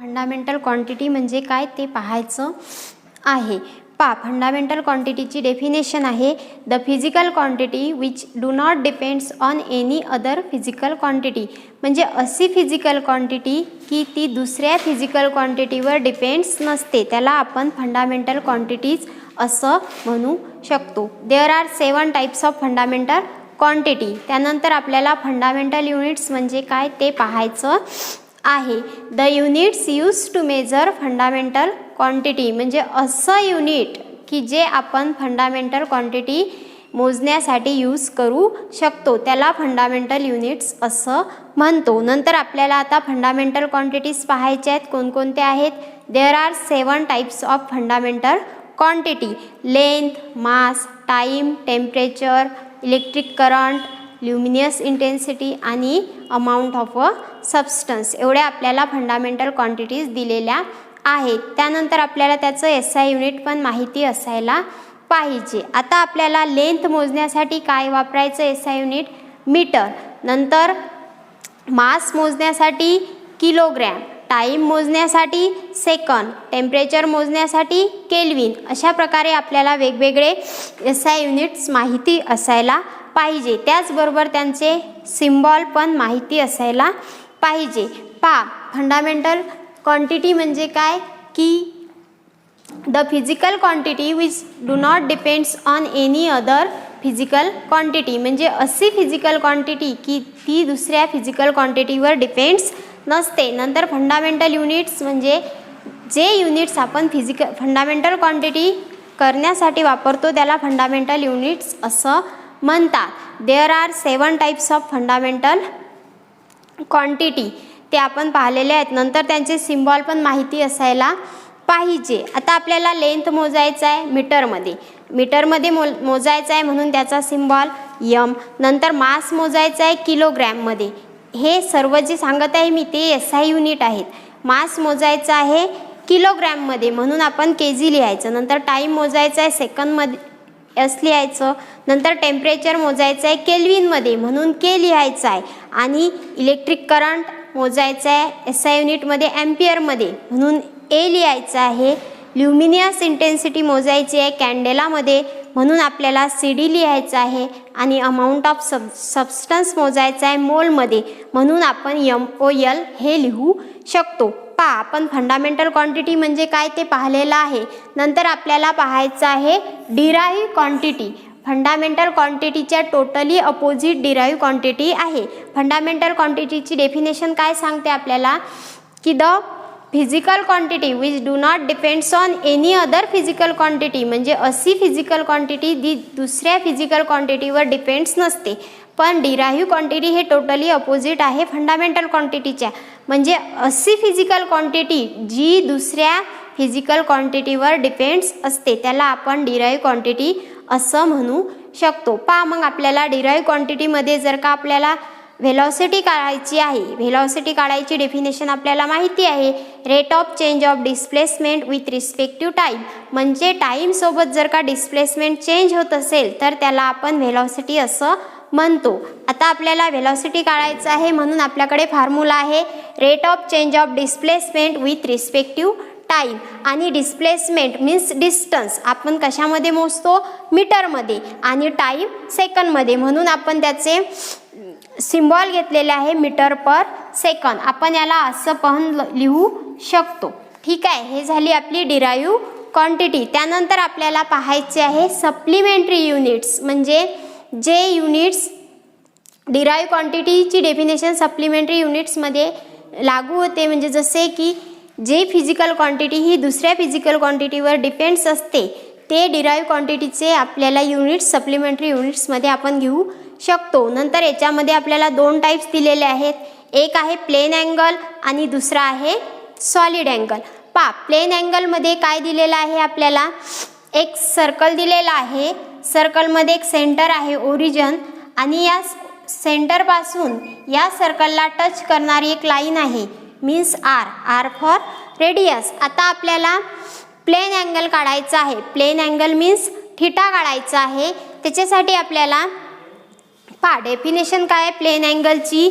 Fundamental quantity म्हणजे काय ते पाहायचं आहे. फंडामेंटल क्वांटिटीची डेफिनेशन आहे the physical quantity which do not depends on any other physical quantity. म्हणजे अशी फिजिकल क्वांटिटी की ती दुसऱ्या फिजिकल क्वांटिटीवर डिपेंड्स नसते, त्याला आपण फंडामेंटल क्वांटिटीज असं म्हणू शकतो. There are 7 types of fundamental quantity. त्यानंतर आपल्याला फंडामेंटल युनिट्स म्हणजे काय ते पाहायचं आहे. The units use to measure fundamental quantity. म्हणजे असं युनिट की जे आपण फंडामेंटल क्वांटिटी मोजण्यासाठी यूज करू शकतो त्याला फंडामेंटल युनिट्स असं म्हणतो. नंतर आपल्याला आता फंडामेंटल क्वांटिटीज पाहायच्या आहेत. कोणकोणत्या आहेत? There are 7 types of fundamental quantity. Length, mass, time, temperature, electric current, luminous intensity आणि अमाऊंट ऑफ अ सबस्टन्स. एवढ्या आपल्याला फंडामेंटल क्वांटिटीज दिलेल्या आहेत. त्यानंतर आपल्याला त्याचं SI युनिट पण माहिती असायला पाहिजे. आता आपल्याला लेंथ मोजण्यासाठी काय वापरायचं SI युनिट? मीटर. नंतर मास मोजण्यासाठी किलोग्रॅम, टाइम मोजण्यासाठी सेकंद, टेम्परेचर मोजण्यासाठी केल्विन. अशा प्रकारे आपल्याला वेगवेगळे SI युनिट्स माहिती असायला पाहिजे. त्याचबरोबर त्यांचे सिम्बॉल पण माहिती असायला पाहिजे. फंडामेंटल क्वांटिटी म्हणजे काय की the physical quantity which do not depends on any other physical quantity. म्हणजे अशी फिजिकल क्वांटिटी की ती दुसऱ्या फिजिकल क्वांटिटीवर डिपेंड्स नसते. नंतर फंडामेंटल युनिट्स म्हणजे जे युनिट्स आपण फंडामेंटल क्वांटिटी करण्यासाठी वापरतो त्याला फंडामेंटल युनिट्स असं म्हणतात. There are 7 types of fundamental quantity. ते आपण पाहिलेले आहेत. नंतर त्यांचे सिम्बॉल पण माहिती असायला पाहिजे. आता आपल्याला लेंथ मोजायचा आहे मीटरमध्ये मोजायचा आहे म्हणून त्याचा सिम्बॉल M. नंतर मास मोजायचा आहे किलोग्रॅममध्ये. हे सर्व जे सांगत आहे मी ते SI युनिट आहेत. मास मोजायचा आहे किलोग्रॅममध्ये म्हणून आपण kg लिहायचं. नंतर टाईम मोजायचा आहे सेकंदमध्ये S लिहायचं. नंतर टेम्परेचर मोजायचं आहे केल्विनमध्ये म्हणून K लिहायचं आहे. आणि इलेक्ट्रिक करंट मोजायचं आहे SI युनिटमध्ये ॲम्पियरमध्ये म्हणून A लिहायचं आहे. ल्युमिनियस इंटेन्सिटी मोजायची आहे कॅन्डेलामध्ये म्हणून आपल्याला CD लिहायचं आहे. आणि अमाऊंट ऑफ सबस्टन्स मोजायचा आहे मोलमध्ये म्हणून आपण MOL हे लिहू शकतो. आपण फंडामेंटल क्वांटिटी म्हणजे काय ते पाहिलेलं आहे. नंतर आपल्याला पाहायचं आहे डिराईव्ह क्वांटिटी. फंडामेंटल क्वांटिटीच्या टोटली अपोजिट डिराईव्ह क्वांटिटी आहे. फंडामेंटल क्वांटिटीची डेफिनेशन काय सांगते आपल्याला की the physical quantity which do not depends on any other physical quantity. म्हणजे अशी फिजिकल क्वांटिटी जी दुसऱ्या फिजिकल क्वांटिटीवर डिपेंड्स नसते. पण डिराईव्ह क्वांटिटी हे टोटली अपोजिट आहे फंडामेंटल क्वांटिटीच्या. म्हणजे अशी फिजिकल क्वांटिटी जी दुसऱ्या फिजिकल क्वांटिटीवर डिपेंड्स असते त्याला आपण डिराईव्ह क्वांटिटी असं म्हणू शकतो. मग आपल्याला डिराईव्ह क्वांटिटीमध्ये जर का आपल्याला व्हेलॉसिटी काढायची आहे, व्हेलॉसिटी काढायची डेफिनेशन आपल्याला माहिती आहे. Rate of change of displacement with respect to time. म्हणजे टाईमसोबत जर का डिस्प्लेसमेंट चेंज होत असेल तर त्याला आपण व्हेलॉसिटी असं म्हणतो. आता आपल्याला व्हेलॉसिटी काढायचं आहे म्हणून आपल्याकडे फॉर्म्युला आहे rate of change of displacement with respect to time. आणि डिस्प्लेसमेंट मीन्स डिस्टन्स आपण कशामध्ये मोजतो? मीटरमध्ये. आणि टाईम सेकंदमध्ये म्हणून आपण त्याचे सिम्बॉल घेतलेले आहे मीटर पर सेकंद. आपण याला असं पण लिहू शकतो. ठीक आहे. हे झाली आपली डिराईव्ह क्वांटिटी. त्यानंतर आपल्याला पाहायचे आहे सप्लिमेंटरी युनिट्स. म्हणजे जे युनिट्स डिराईव्ह क्वांटिटीची डेफिनेशन सप्लिमेंटरी युनिट्समध्ये लागू होते. म्हणजे जसे की जे फिजिकल क्वांटिटी ही दुसऱ्या फिजिकल क्वांटिटीवर डिपेंड्स असते ते डिराईव्ह क्वांटिटीचे आपल्याला युनिट्स सप्लिमेंटरी युनिट्समध्ये आपण घेऊ शकतो. नंतर याच्यामध्ये आपल्याला 2 टाइप्स दिलेले आहेत. एक आहे प्लेन अँगल आणि दुसरा आहे सॉलिड अँगल. प्लेन अँगलमध्ये काय दिलेलं आहे आपल्याला? एक सर्कल दिलेला आहे. सर्कलमध्ये एक सेंटर आहे ओरिजिन आणि या सेंटरपासून या सर्कलला टच करणारी एक लाईन आहे मीन्स R फॉर रेडियस. आता आपल्याला प्लेन अँगल काढायचा आहे. प्लेन अँगल मीन्स थिटा काढायचा आहे. त्याच्यासाठी आपल्याला डेफिनेशन काय आहे प्लेन अँगलची?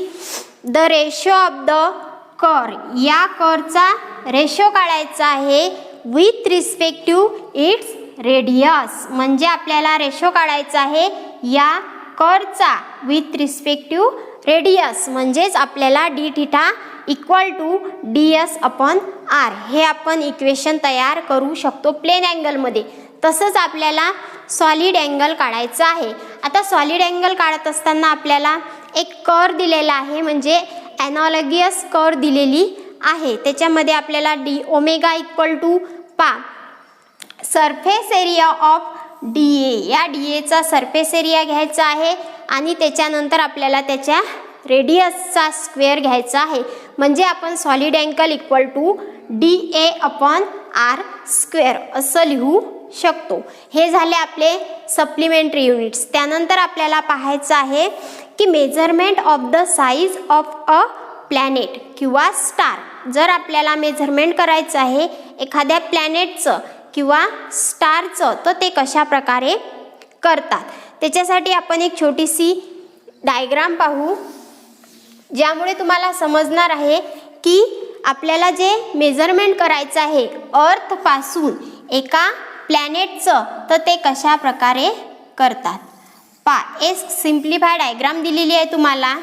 द रेशो ऑफ द कर, या करचा रेशो काढायचा आहे with respect to its radius. म्हणजे आपल्याला रेशो काढायचा आहे या करचा विथ रिस्पेक्ट टू रेडियस. म्हणजेच आपल्याला d theta equal to ds upon r हे आपण इक्वेशन तयार करू शकतो प्लेन अँगलमध्ये. तसंच आपल्याला सॉलिड अँगल काढायचा आहे. आता सॉलिड अँगल काढत असताना आपल्याला एक कर दिलेला आहे, म्हणजे ॲनॉलॉगियस कर दिलेली आहे. त्याच्यामध्ये आपल्याला d omega equal to surface area of DA, या DAचा सरफेस एरिया घ्यायचा आहे आणि त्याच्यानंतर आपल्याला त्याच्या रेडियसचा स्क्वेअर घ्यायचा आहे. म्हणजे आपण solid angle equal to DA upon R square असं लिहू शकतो. हे झाले आपले सप्लिमेंटरी युनिट्स. त्यानंतर आपल्याला पाहायचं आहे की measurement of the size of a planet किंवा स्टार. जर आपल्याला मेजरमेंट करायचं आहे एखाद्या प्लॅनेटचं किंवा स्टारचं तर ते कशा प्रकारे करतात. त्याच्यासाठी आपण एक छोटीशी डायग्राम पाहू, ज्यामुळे तुम्हाला समजणार आहे की आपल्याला जे मेजरमेंट करायचं आहे अर्थपासून एका प्लॅनेटचं तर ते कशा प्रकारे करतात. एक सिम्प्लिफाय डायग्राम दिलेली आहे तुम्हाला.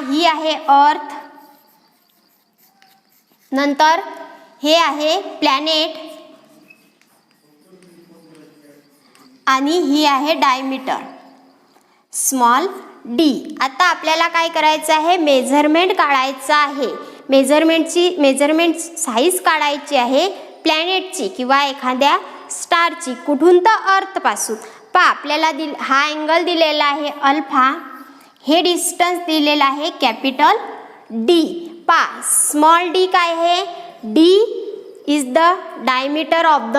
ही आहे अर्थ, नंतर हे आहे प्लॅनेट आणि ही आहे डायमीटर स्मॉल डी. आता आपल्याला काय करायचं आहे, मेजरमेंट काढायचं आहे. मेजरमेंट साईज काढायची आहे प्लॅनेटची किंवा एखाद्या स्टारची. कुठून तर अर्थपासून. आपल्याला हा अँगल दिलेला आहे अल्फा, हे डिस्टन्स दिलेलं आहे कॅपिटल डी. स्मॉल डी काय आहे, D is the diameter of the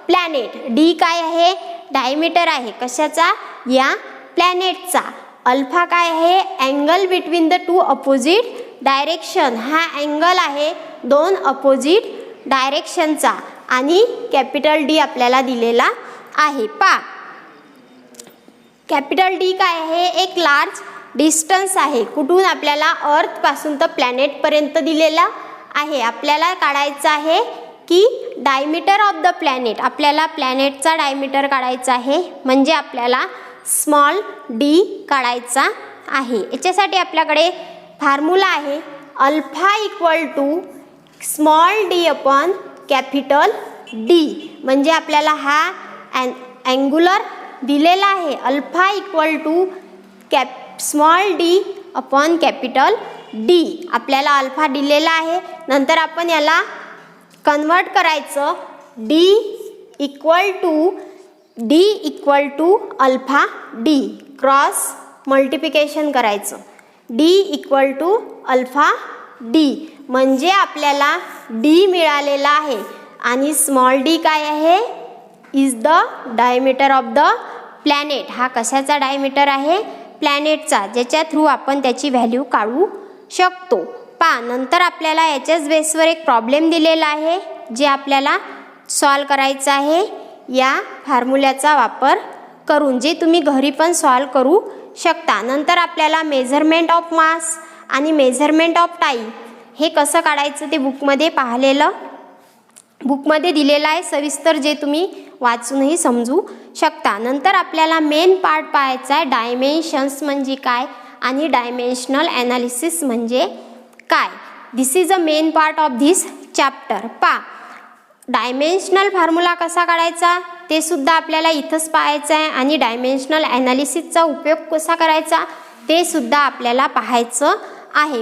planet. D काय आहे, डायमीटर आहे कशाचा, या प्लॅनेटचा. अल्फा काय आहे, angle between the two opposite direction. हा अँगल आहे दोन अपोजिट डायरेक्शनचा. आणि कॅपिटल डी आपल्याला दिलेला आहे. कॅपिटल डी काय आहे, एक लार्ज डिस्टन्स आहे. कुठून, आपल्याला अर्थपासून तर प्लॅनेटपर्यंत दिलेला आहे. आपल्याला काढायचं आहे की डायमीटर ऑफ द प्लॅनेट. आपल्याला प्लॅनेटचा डायमीटर काढायचा आहे, म्हणजे आपल्याला स्मॉल डी काढायचा आहे. याच्यासाठी आपल्याकडे फॉर्म्युला आहे alpha equal to small d upon capital D. म्हणजे आपल्याला हा अँगुलर दिलेला आहे alpha equal to small d upon capital D. आपल्याला अल्फा दिलेला आहे. नंतर आपण याला कन्वर्ट करायचं, D equal to alpha d. Cross multiplication करायचं, D equal to alpha d. म्हणजे आपल्याला डी मिळालेला आहे. आणि स्मॉल डी काय आहे, is the diameter of the planet. हा कशाचा डायमीटर आहे, प्लॅनेटचा, ज्याच्या थ्रू आपण त्याची व्हॅल्यू काढू शकतो. नंतर आपल्याला याच्याच बेसवर एक प्रॉब्लेम दिलेला आहे, जे आपल्याला सॉल्व करायचं आहे या फॉर्म्युल्याचा वापर करून, जे तुम्ही घरी पण सॉल्व करू शकता. नंतर आपल्याला मेजरमेंट ऑफ मास आणि मेजरमेंट ऑफ टाईम हे कसं काढायचं ते बुकमध्ये दिलेलं आहे सविस्तर, जे तुम्ही वाचूनही समजू शकता. नंतर आपल्याला मेन पार्ट पाहायचा आहे, डायमेन्शन्स म्हणजे काय आणि डायमेन्शनल ॲनालिसिस म्हणजे काय. This is a main part of this chapter. Dimensional formula कसा काढायचा ते सुद्धा आपल्याला इथंच पाहायचं आहे. आणि डायमेन्शनल ॲनालिसिसचा उपयोग कसा करायचा ते सुद्धा आपल्याला पाहायचं आहे.